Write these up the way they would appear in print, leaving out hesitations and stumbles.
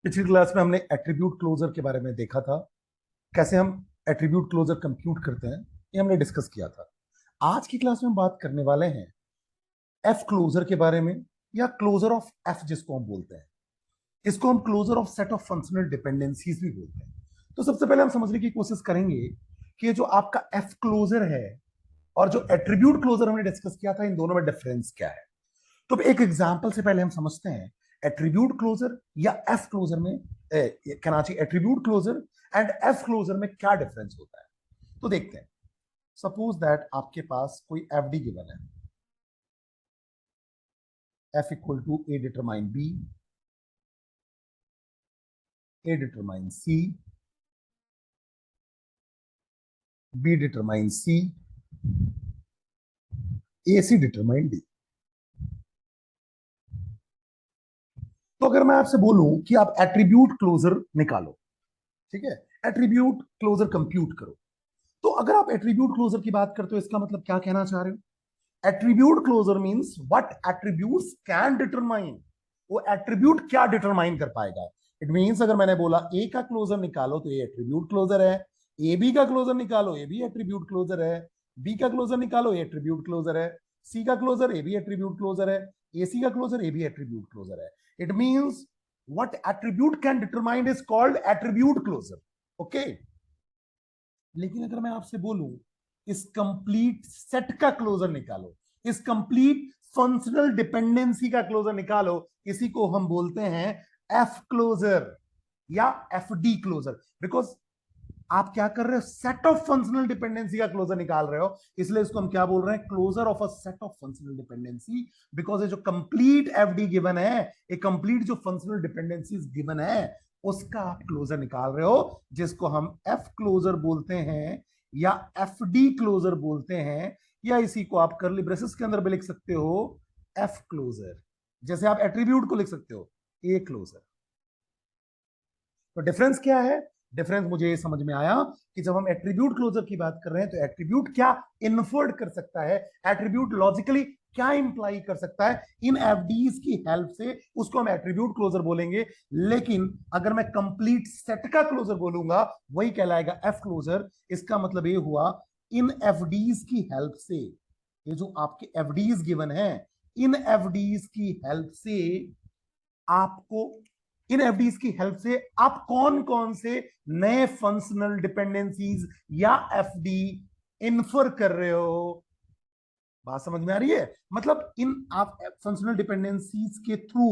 पिछली क्लास में हमने एट्रीब्यूट क्लोजर के बारे में देखा था, कैसे हम एट्रीब्यूट क्लोजर कंप्यूट करते हैं, ये हमने डिस्कस किया था। आज की क्लास में हम बात करने वाले हैं एफ क्लोजर के बारे में, या क्लोजर ऑफ एफ जिसको हम बोलते हैं। इसको हम closure of set of functional dependencies भी बोलते हैं। तो सबसे पहले हम समझने की कोशिश करेंगे कि जो आपका एफ क्लोजर है और जो एट्रीब्यूट क्लोजर हमने डिस्कस किया था, इन दोनों में डिफरेंस क्या है। तो एक एग्जांपल से पहले हम समझते हैं एट्रीब्यूट क्लोजर या एफ क्लोजर में कहना चाहिए attribute closure and F closure में क्या डिफरेंस होता है। तो देखते हैं। सपोज दैट आपके पास कोई एफ डी गिवन है, F equal to A determine B, A determine C, B determine C, A C determine D. तो अगर मैं आपसे बोलूं कि आप एट्रीब्यूट क्लोजर निकालो, ठीक है, एट्रीब्यूट क्लोजर कंप्यूट करो, तो अगर आप एट्रीब्यूट क्लोजर की बात करते हो, इसका मतलब क्या कहना चाह रहे हो। Attribute closure means what attributes can determine, वो एट्रीब्यूट क्या डिटरमाइन कर पाएगा। इट मींस अगर मैंने बोला ए का क्लोजर निकालो तो ये एट्रीब्यूट क्लोजर है, ए बी का क्लोजर निकालो ये भी एट्रीब्यूट क्लोजर है, बी का क्लोजर निकालो ये एट्रीब्यूट क्लोजर है, सी का क्लोजर ये भी एट्रीब्यूट क्लोजर है, ए सी का क्लोजर ये भी एट्रीब्यूट क्लोजर है। It means what attribute can determine is called attribute closure. Okay, लेकिन अगर मैं आपसे बोलूं इस कंप्लीट सेट का क्लोजर निकालो, इस कंप्लीट फंक्शनल डिपेंडेंसी का क्लोजर निकालो, इसी को हम बोलते हैं एफ क्लोजर या एफ डी क्लोजर। बिकॉज आप क्या कर रहे हो, सेट ऑफ फंक्शनल डिपेंडेंसी का क्लोजर निकाल रहे हो, इसलिए इसको हम क्या बोल रहे हैं, closure of a set of functional dependency. Because ये जो कंप्लीट एफडी गिवन है, ये कंप्लीट जो फंक्शनल डिपेंडेंसीज गिवन है, उसका आप क्लोजर निकाल रहे हो, जिसको हम एफ क्लोजर बोलते हैं या एफ डी क्लोजर बोलते हैं, या इसी को आप कर्ली ब्रेसेस के अंदर भी लिख सकते हो एफ क्लोजर, जैसे आप एट्रीब्यूट को लिख सकते हो ए क्लोजर। तो डिफरेंस क्या है, डिफरेंस मुझे ये समझ में आया कि जब हम एट्रीब्यूट क्लोजर की बात कर रहे हैं तो एट्रीब्यूट क्या इन्फर्ड कर सकता है, एट्रीब्यूट लॉजिकली क्या इंप्लाई कर सकता है, इन एफडीज की हेल्प से उसको हम एट्रीब्यूट क्लोजर बोलेंगे। लेकिन अगर मैं कंप्लीट सेट का क्लोजर बोलूंगा वही कहलाएगा एफ क्लोजर। इसका मतलब ये हुआ इन एफडीज की हेल्प से, ये जो आपके एफडीज गिवन है, इन एफडीज की हेल्प से आपको, इन एफडीज की हेल्प से आप कौन कौन से नए फंक्शनल डिपेंडेंसीज या एफडी इन्फर कर रहे हो। बात समझ में आ रही है, मतलब इन आप फंक्शनल डिपेंडेंसीज के थ्रू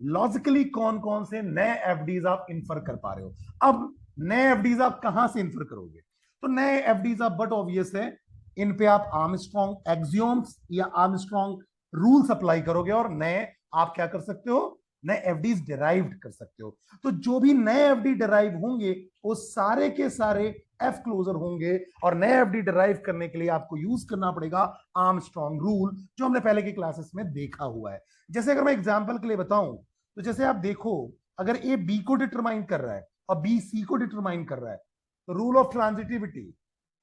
लॉजिकली कौन कौन से नए एफडीज आप इन्फर कर पा रहे हो। अब नए एफडीज आप कहां से इन्फर करोगे, तो नए एफडीज आप बट ऑब्वियस है, इन पे आप आर्मस्ट्रॉन्ग एक्सियोम्स या आर्मस्ट्रॉन्ग रूल्स अप्लाई करोगे और नए आप क्या कर सकते हो, नए एफडीज डिराइव्ड कर सकते हो। तो जो भी नए एफडी डिराइव होंगे वो सारे के सारे एफ क्लोजर होंगे, और नए एफडी डिराइव करने के लिए आपको यूज करना पड़ेगा आर्मस्ट्रॉन्ग रूल, जो हमने पहले की क्लासेस में देखा हुआ है। जैसे अगर मैं एग्जांपल के लिए बताऊं, तो जैसे आप देखो, अगर ए बी को डिटरमाइन कर रहा है और बी सी को डिटरमाइन कर रहा है, तो रूल ऑफ ट्रांजिटिविटी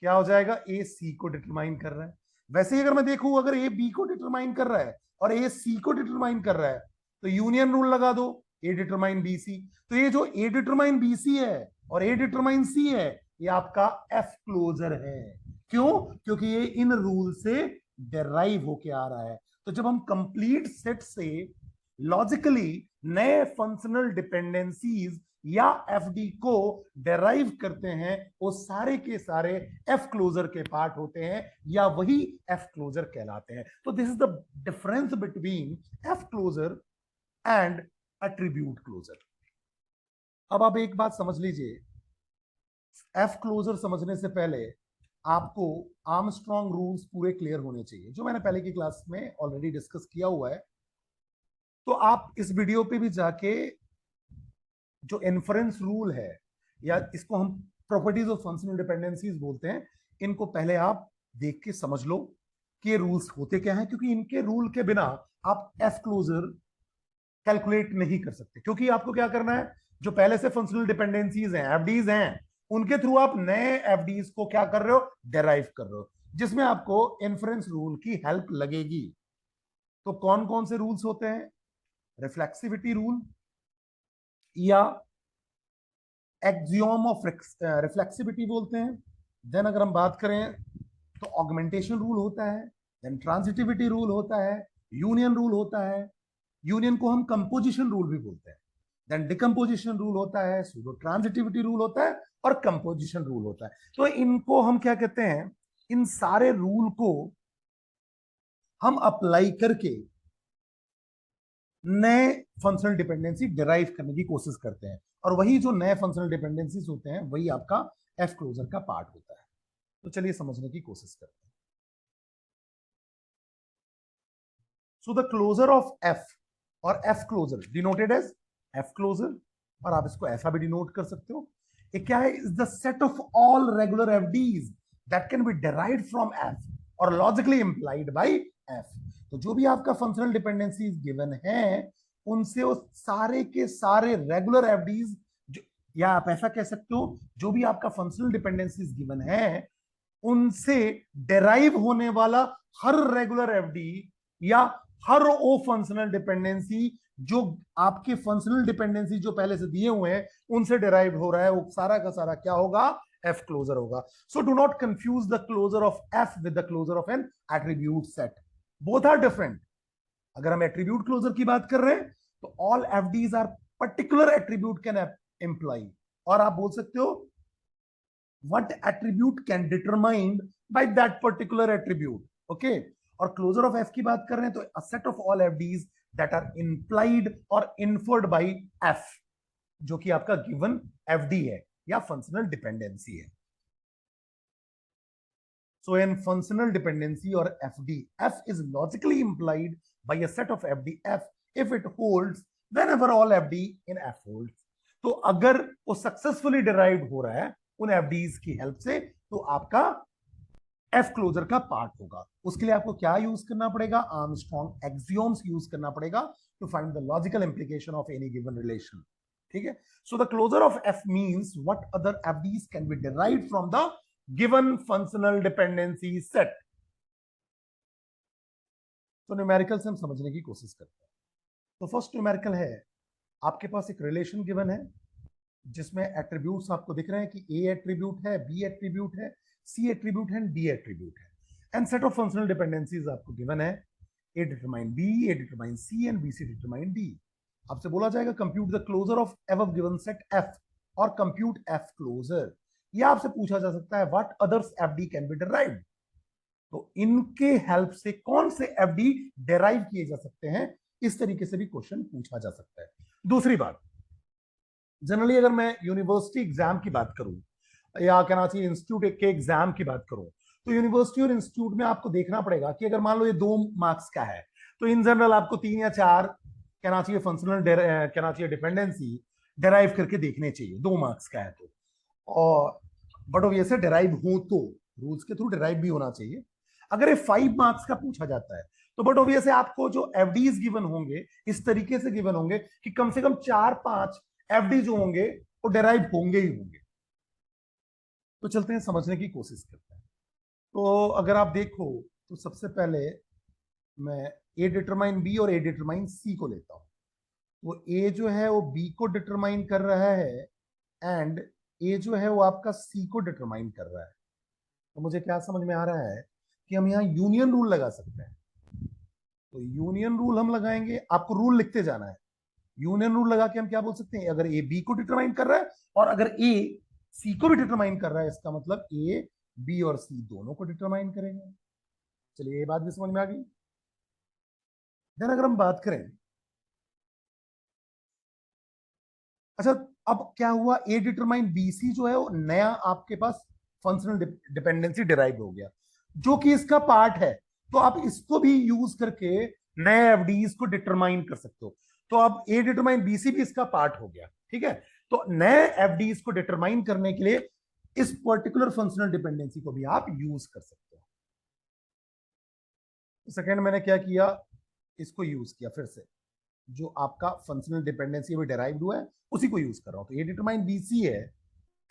क्या हो जाएगा, ए सी को डिटरमाइन कर रहा है। वैसे ही अगर मैं देखूं, अगर ए बी को डिटरमाइन कर रहा है और ए सी को डिटरमाइन कर रहा है, तो यूनियन रूल लगा दो, ए डिटरमाइन बी सी। तो ये जो ए डिटरमाइन बी सी है और ए डिटरमाइन सी है, ये आपका एफ क्लोजर है। क्यों, क्योंकि ये इन रूल से डेराइव होके आ रहा है। तो जब हम कंप्लीट सेट से लॉजिकली नए फंक्शनल डिपेंडेंसीज या एफडी को डेराइव करते हैं, वो सारे के सारे एफ क्लोजर के पार्ट होते हैं, या वही एफ क्लोजर कहलाते हैं। तो this is the difference between F closure and attribute closure. अब आप एक बात समझ लीजिए, एफ क्लोजर समझने से पहले आपको आर्मस्ट्रॉन्ग रूल्स पूरे क्लियर होने चाहिए, जो मैंने पहले की क्लास में ऑलरेडी डिस्कस किया हुआ है। तो आप इस वीडियो पे भी जाके जो इन्फरेंस रूल है, या इसको हम प्रॉपर्टीज ऑफ फंक्शनल डिपेंडेंसीज बोलते हैं, इनको पहले आप देख के समझ लो कि ये रूल्स होते क्या हैं, क्योंकि इनके रूल के बिना आप एफ क्लोजर कैलकुलेट नहीं कर सकते। क्योंकि आपको क्या करना है, जो पहले से फंक्शनल डिपेंडेंसीज हैं, एफडीज हैं, उनके थ्रू आप नए एफडीज को क्या कर रहे हो, डेराइव कर रहे हो, जिसमें आपको इन्फरेंस रूल की हेल्प लगेगी। तो कौन कौन से रूल्स होते हैं, रिफ्लेक्सिविटी रूल, या एक्सियोम ऑफ रिफ्लेक्सिबिलिटी बोलते हैं। देन अगर हम बात करें तो ऑगमेंटेशन रूल होता है, देन ट्रांजिटिविटी रूल होता है, यूनियन रूल होता है, यूनियन को हम कंपोजिशन रूल भी बोलते हैं, देन डिकम्पोजिशन रूल होता है, सूडो ट्रांजिटिविटी रूल होता है और कंपोजिशन रूल होता है। तो इनको हम क्या कहते हैं, इन सारे रूल को हम अप्लाई करके नए फंक्शनल डिपेंडेंसी डिराइव करने की कोशिश करते हैं, और वही जो नए फंक्शनल डिपेंडेंसीज होते हैं वही आपका एफ क्लोजर का पार्ट होता है। तो चलिए समझने की कोशिश करते हैं। So the closure of F और F closure denoted as F closure, और आप इसको ऐसा भी डिनोट कर सकते हो, ये क्या है, is the set of all regular FDs that can be derived from F और लॉजिकली इंप्लाइड बाय एफ। तो जो भी आपका फंक्शनल डिपेंडेंसीज गिवन है उनसे वो सारे के सारे रेगुलर एफडीज, या आप ऐसा कह सकते हो जो भी आपका फंक्शनल डिपेंडेंसीज गिवन है उनसे डेराइव होने वाला हर रेगुलर एफडी या हर ओ फंक्शनल डिपेंडेंसी जो आपके फंक्शनल डिपेंडेंसी जो पहले से दिए हुए हैं उनसे डेराइव हो रहा है, वो सारा का सारा क्या होगा, एफ क्लोजर होगा। So do not confuse the closure of F with the closure of an attribute set, both are different. अगर हम एट्रीब्यूट क्लोजर की बात कर रहे हैं तो all FDs are particular attribute can imply, और आप बोल सकते हो what attribute can determined by that particular attribute, okay। और क्लोजर ऑफ एफ की बात कर रहे हैं तो a set of all FDs that are implied or inferred by F, जो कि आपका गिवन FD है या फंक्शनल डिपेंडेंसी है। So in functional dependency or FD, F is logically implied by a set of FD F if it holds whenever all FD in F holds। तो अगर वो successfully derived हो रहा है उन एफडीज की हेल्प से तो आपका एफ क्लोजर का पार्ट होगा। उसके लिए आपको क्या यूज करना पड़ेगा, आर्मस्ट्रॉन्ग एक्सियोम्स यूज करना पड़ेगा to find the logical implication of any given relation, ठीक है। So the closure of F means what other FDs can be derived from the given functional dependency set. तो न्यूमेरिकल से हम समझने की कोशिश करते हैं। तो फर्स्ट न्यूमेरिकल है, आपके पास एक रिलेशन गिवन है जिसमें एट्रीब्यूट्स आपको दिख रहे हैं कि ए एट्रीब्यूट है, बी एट्रीब्यूट है, सी एट्रीब्यूट है, डी एट्रीब्यूट है, and set of functional dependencies आपको गिवन है, A determine B, A determine C and B C determine D. आपसे बोला जाएगा compute the closure of above given set F और compute F closure. या आपसे पूछा जा सकता है what others FD can be derived, तो इनके हेल्प से कौन से एफडी डिराइव किए जा सकते हैं, इस तरीके से भी क्वेश्चन पूछा जा सकता है। दूसरी बात, जनरली अगर मैं यूनिवर्सिटी एग्जाम की बात करूं या कहना चाहिए इंस्टीट्यूट के एग्जाम की बात करूं, तो यूनिवर्सिटी और इंस्टीट्यूट में आपको देखना पड़ेगा कि अगर मान लो ये 2 मार्क्स का है तो इन जनरल आपको 3 या 4 कहना चाहिए फंक्शनल कहना चाहिए डिपेंडेंसी डिराइव करके देखने चाहिए, 2 मार्क्स का है तो। और बट ऑब्वियसली डिराइव हो तो रूल्स के थ्रू डिराइव भी होना चाहिए। अगर ये 5 मार्क्स का पूछा जाता है तो बट ऑब्वियसली आपको जो एफडीज गिवन होंगे इस तरीके से गिवन होंगे कि कम से कम 4-5 एफडी जो होंगे वो डिराइव होंगे ही होंगे। तो चलते हैं समझने की कोशिश करते हैं। तो अगर आप देखो तो सबसे पहले मैं ए डिटरमाइन बी और ए डिटरमाइन सी को लेता हूं। वो ए जो है वो बी को डिटरमाइन कर रहा है एंड ए जो है वो आपका सी को डिटरमाइन कर रहा है। तो मुझे क्या समझ में आ रहा है कि हम यहाँ यूनियन रूल लगा सकते हैं। तो यूनियन रूल हम लगाएंगे, आपको रूल लिखते जाना है। यूनियन रूल लगा के हम क्या बोल सकते हैं, अगर ए बी को डिटरमाइन कर रहा है और अगर ए सी को भी डिटरमाइन कर रहा है, इसका मतलब ए बी और सी दोनों को डिटरमाइन करेंगे। चलिए ये बात भी समझ में आ गई। देन अगर हम बात करें, अच्छा अब क्या हुआ, ए डिटरमाइन बी सी जो है वो नया आपके पास फंक्शनल डिपेंडेंसी डिराइव हो गया जो कि इसका पार्ट है। तो आप इसको भी यूज करके नए एफडीज को डिटरमाइन कर सकते हो। तो अब ए डिटरमाइन बी सी भी इसका पार्ट हो गया, ठीक है। तो नए एफडीज को डिटरमाइन करने के लिए इस पर्टिकुलर फंक्शनल डिपेंडेंसी को भी आप यूज कर सकते हो। सेकेंड मैंने क्या किया, इसको यूज किया, फिर से जो आपका फंक्शनल डिपेंडेंसी अभी डिराइव्ड हुआ है उसी को यूज कर रहा हूं। तो ये डिटरमाइन बीसी है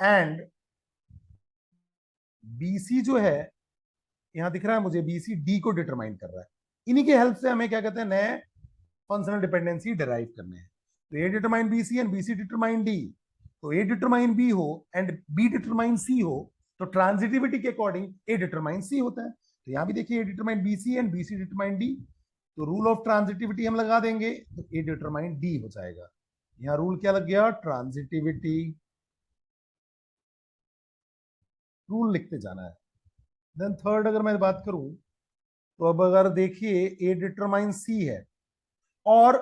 एंड बीसी जो है यहां दिख रहा है मुझे, बीसी डी को डिटरमाइन कर रहा है। इन्हीं के हेल्प से हमें क्या कहते हैं, नए फंक्शनल डिपेंडेंसी डिराइव करने हैं। तो A determine B C and B C determine D, तो ए डिटरमाइन बी हो एंड बी डिटरमाइन सी हो, तो ट्रांजिटिविटी के अकॉर्डिंग ए डिटरमाइन सी होता है। तो यहां भी देखिए A determine B C and B C determine D, तो रूल ऑफ ट्रांजिटिविटी हम लगा देंगे तो ए डिटरमाइन डी हो जाएगा। यहां रूल क्या लग गया, ट्रांजिटिविटी, रूल लिखते जाना है। देन थर्ड अगर मैं बात करूं, तो अब अगर देखिए ए डिटरमाइन सी है, और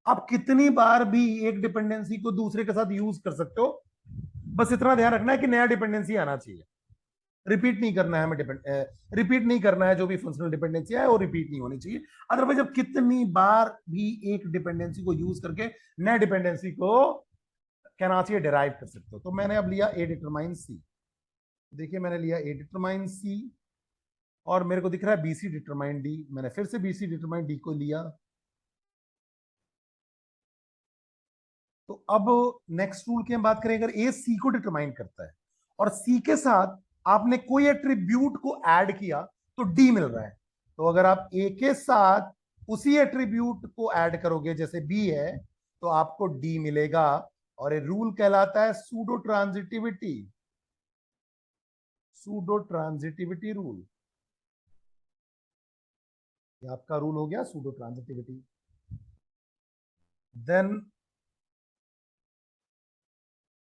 आप कितनी बार भी एक डिपेंडेंसी को दूसरे के साथ यूज कर सकते हो, बस इतना ध्यान रखना है कि नया डिपेंडेंसी आना चाहिए, रिपीट नहीं करना है, हमें रिपीट नहीं करना है, जो भी फंक्शनल डिपेंडेंसी है वो रिपीट नहीं होनी चाहिए। अदरवाइज अब कितनी बार भी एक डिपेंडेंसी को यूज करके नए डिपेंडेंसी को कहना चाहिए डिराइव कर सकते हो। तो मैंने अब लिया ए डिटरमाइन सी, देखिए मैंने लिया ए डिटरमाइन सी, और मेरे को दिख रहा है बीसी डिटरमाइन डी, मैंने फिर से बीसी डिटरमाइन डी को लिया। तो अब नेक्स्ट रूल की हम बात करें, अगर ए सी को डिटरमाइन करता है और सी के साथ आपने कोई एट्रीब्यूट को ऐड किया तो डी मिल रहा है। तो अगर आप ए के साथ उसी एट्रीब्यूट को ऐड करोगे, जैसे बी है, तो आपको डी मिलेगा, और ये रूल कहलाता है pseudo transitivity, pseudo transitivity rule. ये आपका रूल हो गया सूडो ट्रांजिटिविटी। देन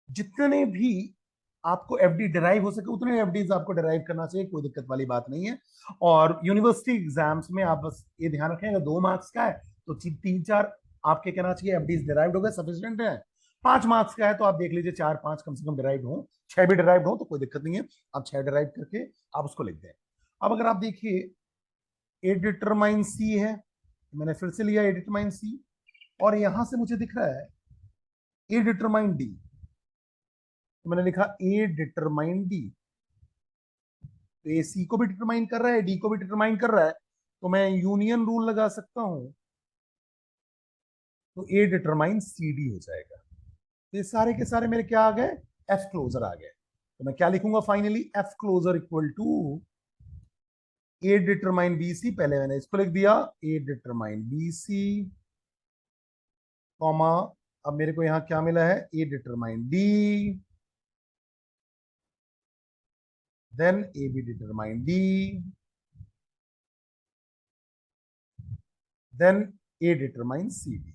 जितने भी आपको एफडी डिराइव हो सके उतने एफडीज आपको डिराइव करना चाहिए, कोई दिक्कत वाली बात नहीं है। और यूनिवर्सिटी एग्जाम्स में आप बस ये ध्यान रखें, अगर 2 मार्क्स का है तो 3-4 आपके कहना चाहिए एफडीज डिराइव्ड हो गए, सफिशिएंट है। 5 मार्क्स का है तो आप देख लीजिए 4-5 कम से कम डिराइव हो, 6 भी डिराइव हो तो कोई दिक्कत नहीं है, आप 6 डिराइव करके आप उसको लिख दें। अब अगर आप देखिए ए डिटरमाइन सी है, मैंने फिर से लिया ए डिटरमाइन सी, और यहां से मुझे दिख रहा है ए डिटरमाइन डी, तो मैंने लिखा ए डिटरमाइन डी। तो ए सी को भी डिटरमाइन कर रहा है, डी को भी डिटरमाइन कर रहा है, तो मैं यूनियन रूल लगा सकता हूं, तो ए डिटरमाइन सी डी हो जाएगा। तो ये सारे के सारे मेरे क्या आ गए, एफ क्लोजर आ गए। तो मैं क्या लिखूंगा finally, F closure equal to A determine B C, पहले मैंने इसको लिख दिया A determine B C, comma, अब मेरे को यहां क्या मिला है, A determine D, then A B determine D, then A determine C D.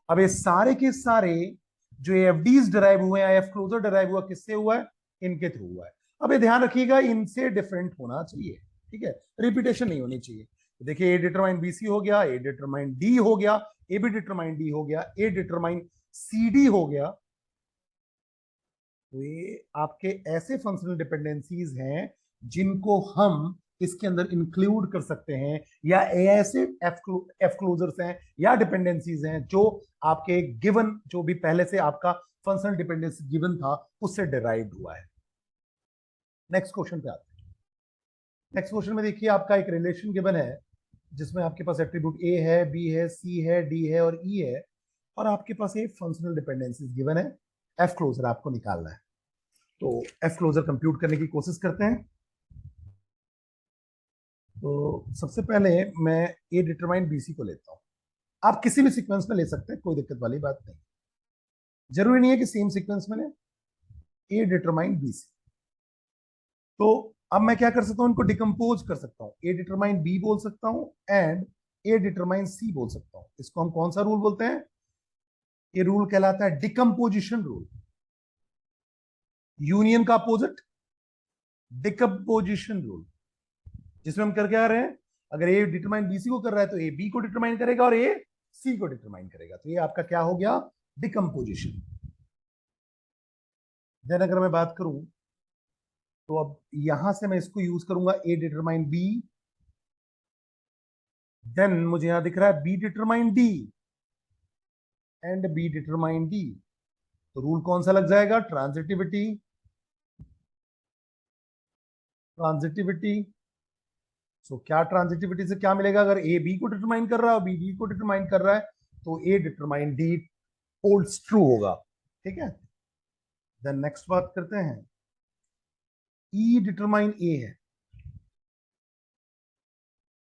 अब ये सारे के सारे जो एफडीज डिराइव हुए हैं, एफ क्लोजर डिराइव हुआ किससे हुआ है, इनके थ्रू हुआ है। अब ये ध्यान रखिएगा इनसे डिफरेंट होना चाहिए, ठीक है, रिपीटेशन नहीं होनी चाहिए। तो देखिए ए डिटरमाइन बीसी हो गया, ए डिटरमाइन डी हो गया, ए बी डिटरमाइन डी हो गया, ए डिटरमाइन सी डी हो गया। तो ये आपके ऐसे फंक्शनल डिपेंडेंसीज हैं जिनको हम इसके अंदर इंक्लूड कर सकते हैं, या ऐसे एफ क्लोजर्स हैं या डिपेंडेंसीज हैं जो आपके गिवन, जो भी पहले से आपका फंक्शनल डिपेंडेंसी गिवन था उससे डिराइव्ड हुआ है। नेक्स्ट क्वेश्चन पे आते हैं। नेक्स्ट क्वेश्चन में देखिए आपका एक रिलेशन गिवन है जिसमें आपके पास एट्रीब्यूट ए है, बी है, सी है, डी है और ई है, और आपके पास एक फंक्शनल डिपेंडेंसीज गिवन है, एफ क्लोजर आपको निकालना है। तो एफ क्लोजर कंप्यूट करने की कोशिश करते हैं। तो सबसे पहले मैं ए डिटरमाइन बीसी को लेता हूं, आप किसी भी सीक्वेंस में ले सकते हैं, कोई दिक्कत वाली बात नहीं, जरूरी नहीं है कि सेम सीक्वेंस में ले। ए डिटरमाइन बीसी, तो अब मैं क्या कर सकता हूं, इनको डिकम्पोज कर सकता हूं, ए डिटरमाइन बी बोल सकता हूं एंड ए डिटरमाइन सी बोल सकता हूं। इसको हम कौन सा रूल बोलते हैं, ये रूल कहलाता है डिकम्पोजिशन रूल। यूनियन का अपोजिट डिकम्पोजिशन रूल, जिसमें हम कर क्या रहे हैं, अगर ए डिटरमाइन बीसी को कर रहा है तो ए बी को डिटरमाइन करेगा और ए सी को डिटरमाइन करेगा। तो ये आपका क्या हो गया, डिकम्पोजिशन। देन अगर मैं बात करूं, तो अब यहां से मैं इसको यूज करूंगा ए डिटरमाइन बी, देन मुझे यहां दिख रहा है B determine D and B determine D. तो रूल कौन सा लग जाएगा, ट्रांजिटिविटी, ट्रांजिटिविटी। सो क्या ट्रांजिटिविटी से क्या मिलेगा, अगर ए बी को डिटरमाइन कर रहा है और बी डी को डिटरमाइन कर रहा है तो A determine D holds true होगा, ठीक है। देन नेक्स्ट बात करते हैं, ई डिटरमाइन ए है,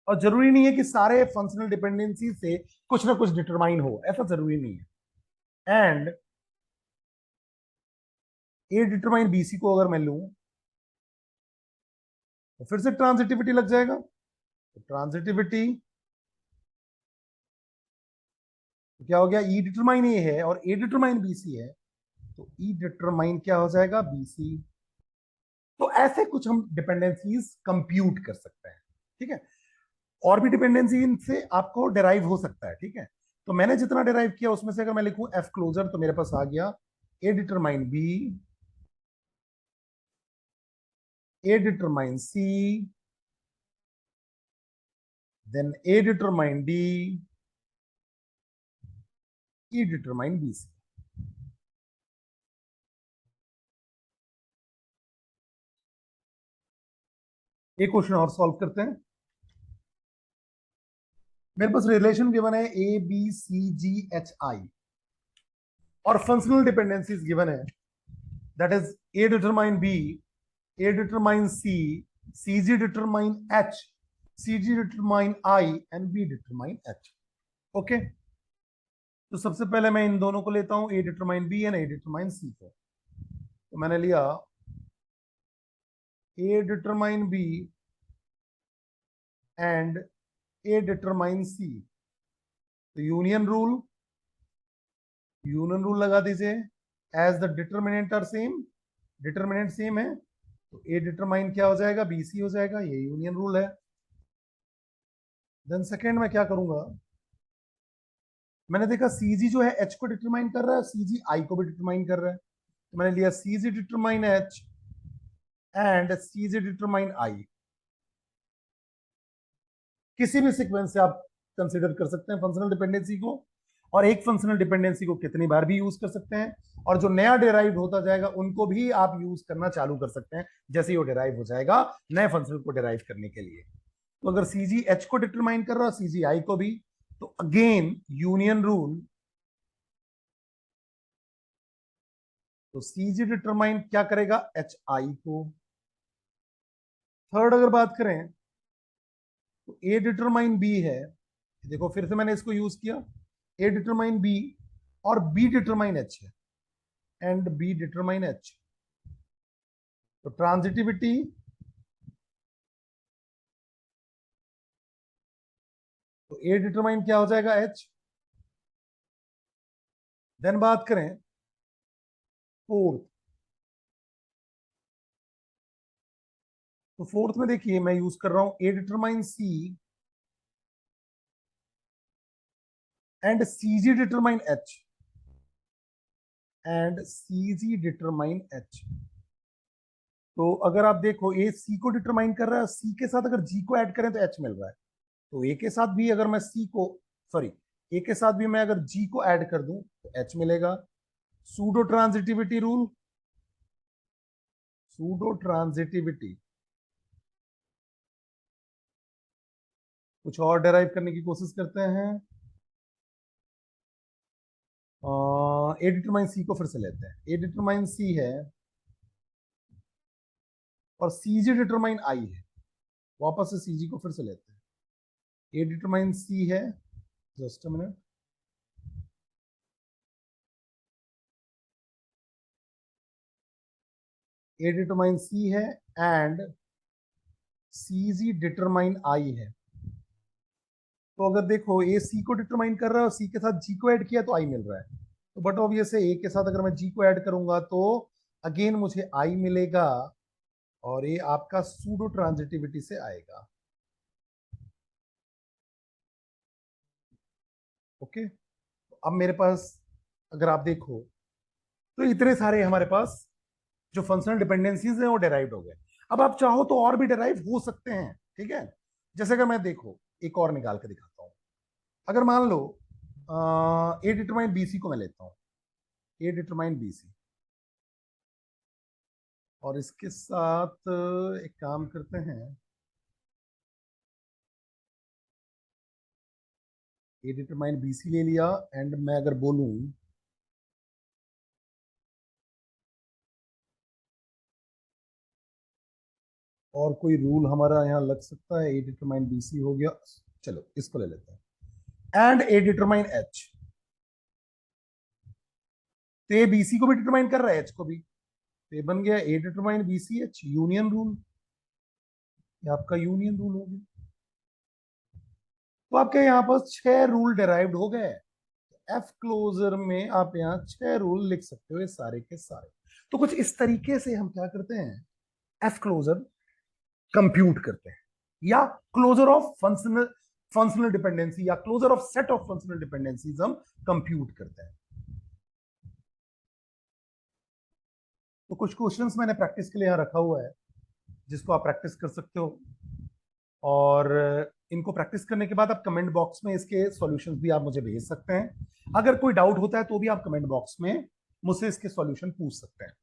और जरूरी नहीं है कि सारे फंक्शनल डिपेंडेंसी से कुछ ना कुछ डिटरमाइन हो, ऐसा जरूरी नहीं है। एंड ए डिटरमाइन बीसी को अगर मैं लूं तो फिर से ट्रांजिटिविटी लग जाएगा। तो ट्रांजिटिविटी तो क्या हो गया, ई डिटरमाइन ए है और ए डिटरमाइन बीसी है, तो ई डिटरमाइन क्या हो जाएगा, बीसी। तो ऐसे कुछ हम डिपेंडेंसीज कंप्यूट कर सकते हैं, ठीक है। और भी डिपेंडेंसी इनसे आपको डिराइव हो सकता है, ठीक है। तो मैंने जितना डिराइव किया उसमें से अगर मैं लिखूं एफ क्लोजर, तो मेरे पास आ गया A determine B, A determine C, then A determine D, E determine B सी। एक क्वेश्चन और सॉल्व करते हैं। मेरे पास रिलेशन गिवन है A B C ji H I, और फंक्शनल डिपेंडेंसीज गिवन है, that is A determine B, A determine C, C G determine H, C G determine I and B determine H. Okay, तो सबसे पहले मैं इन दोनों को लेता हूं, A determine B and A determine C को। तो मैंने लिया A determine B and A determine C, तो यूनियन रूल लगा दीजिए। As the determinant are same, determinant same है, तो ए डिटरमाइन क्या हो जाएगा, बी सी हो जाएगा, ये यूनियन रूल है। देन सेकेंड में क्या करूंगा, मैंने देखा सी जी जो है एच को डिटरमाइन कर रहा है, सी जी आई को भी डिटरमाइन कर रहा है, तो मैंने लिया C G determine H and C G determine I. किसी भी सीक्वेंस से आप कंसीडर कर सकते हैं फंक्शनल डिपेंडेंसी को, और एक फंक्शनल डिपेंडेंसी को कितनी बार भी यूज कर सकते हैं, और जो नया डिराइव होता जाएगा उनको भी आप यूज करना चालू कर सकते हैं जैसे ही वो डिराइव हो जाएगा नए फंक्शनल को डिराइव करने के लिए। तो अगर सी जी एच को डिटरमाइन कर रहा है, सी जी आई को भी, तो अगेन यूनियन रूल, तो सी जी डिटरमाइन क्या करेगा, एच आई को। थर्ड अगर बात करें तो ए डिटरमाइन बी है, देखो फिर से मैंने इसको यूज किया, ए डिटरमाइन बी और बी डिटरमाइन एच है, एंड बी डिटरमाइन एच। तो ट्रांजिटिविटी, तो ए डिटरमाइन क्या हो जाएगा, एच। देन बात करें फोर्थ, तो फोर्थ में देखिए मैं यूज कर रहा हूं A determine C and C G determine H, and C G determine H. तो अगर आप देखो ए सी को डिटरमाइन कर रहा है, सी के साथ अगर जी को ऐड करें तो एच मिल रहा है, तो ए के साथ भी अगर मैं सी को, सॉरी, ए के साथ भी मैं अगर जी को ऐड कर दूं तो एच मिलेगा। Pseudo transitivity rule, pseudo transitivity, कुछ और डेराइव करने की कोशिश करते हैं। ए डिटरमाइन सी को फिर से लेते हैं, ए डिटरमाइन सी है और सी जी डिटरमाइन आई है, वापस से सी जी को फिर से लेते हैं, ए डिटरमाइन सी है, just a minute, A determine C है एंड सी जी डिटरमाइन आई है। तो अगर देखो ए सी को डिटरमाइन कर रहा है और सी के साथ जी को ऐड किया तो आई मिल रहा है, तो बट ऑब्वियस है ए के साथ अगर मैं जी को ऐड करूंगा तो अगेन मुझे आई मिलेगा, और ये आपका सूडो ट्रांजिटिविटी से आएगा। ओके, तो अब मेरे पास अगर आप देखो तो इतने सारे हमारे पास जो फंक्शनल डिपेंडेंसीज हैं वो डेराइव्ड हो गए। अब आप चाहो तो और भी डेराइव हो सकते हैं, ठीक है। जैसे अगर मैं देखो एक और निकाल के दिखाता हूं, अगर मान लो ए डिटरमाइन बीसी को मैं लेता हूं, ए डिटरमाइन बीसी, और इसके साथ एक काम करते हैं, ए डिटरमाइन बीसी ले लिया, एंड मैं अगर बोलूं और कोई रूल हमारा यहाँ लग सकता है, ए डिटरमाइन बी सी हो गया, चलो इसको ले लेते हैं, एंड ए डिटरमाइन एच। तो ए बीसी को भी डिटरमाइन कर रहा है, एच को भी, तो ये बन गया A determine B C H, union rule. ये आपका यूनियन रूल हो गया। तो आपके यहाँ पर 6 रूल डेराइव्ड हो गए। एफ क्लोजर में आप यहाँ 6 रूल लिख सकते हो, ये सारे के सारे। तो कुछ इस तरीके से हम क्या करते हैं, एफ क्लोजर कंप्यूट करते हैं, या closure of functional functional dependency, या closure of set of functional dependencies हम कंप्यूट करते हैं। तो कुछ क्वेश्चंस मैंने प्रैक्टिस के लिए यहाँ रखा हुआ है, जिसको आप प्रैक्टिस कर सकते हो, और इनको प्रैक्टिस करने के बाद आप कमेंट बॉक्स में इसके सॉल्यूशंस भी आप मुझे भेज सकते हैं। अगर कोई डाउट होता है तो भी आप कमेंट बॉक्स में मुझसे इसके सॉल्यूशन पूछ सकते हैं।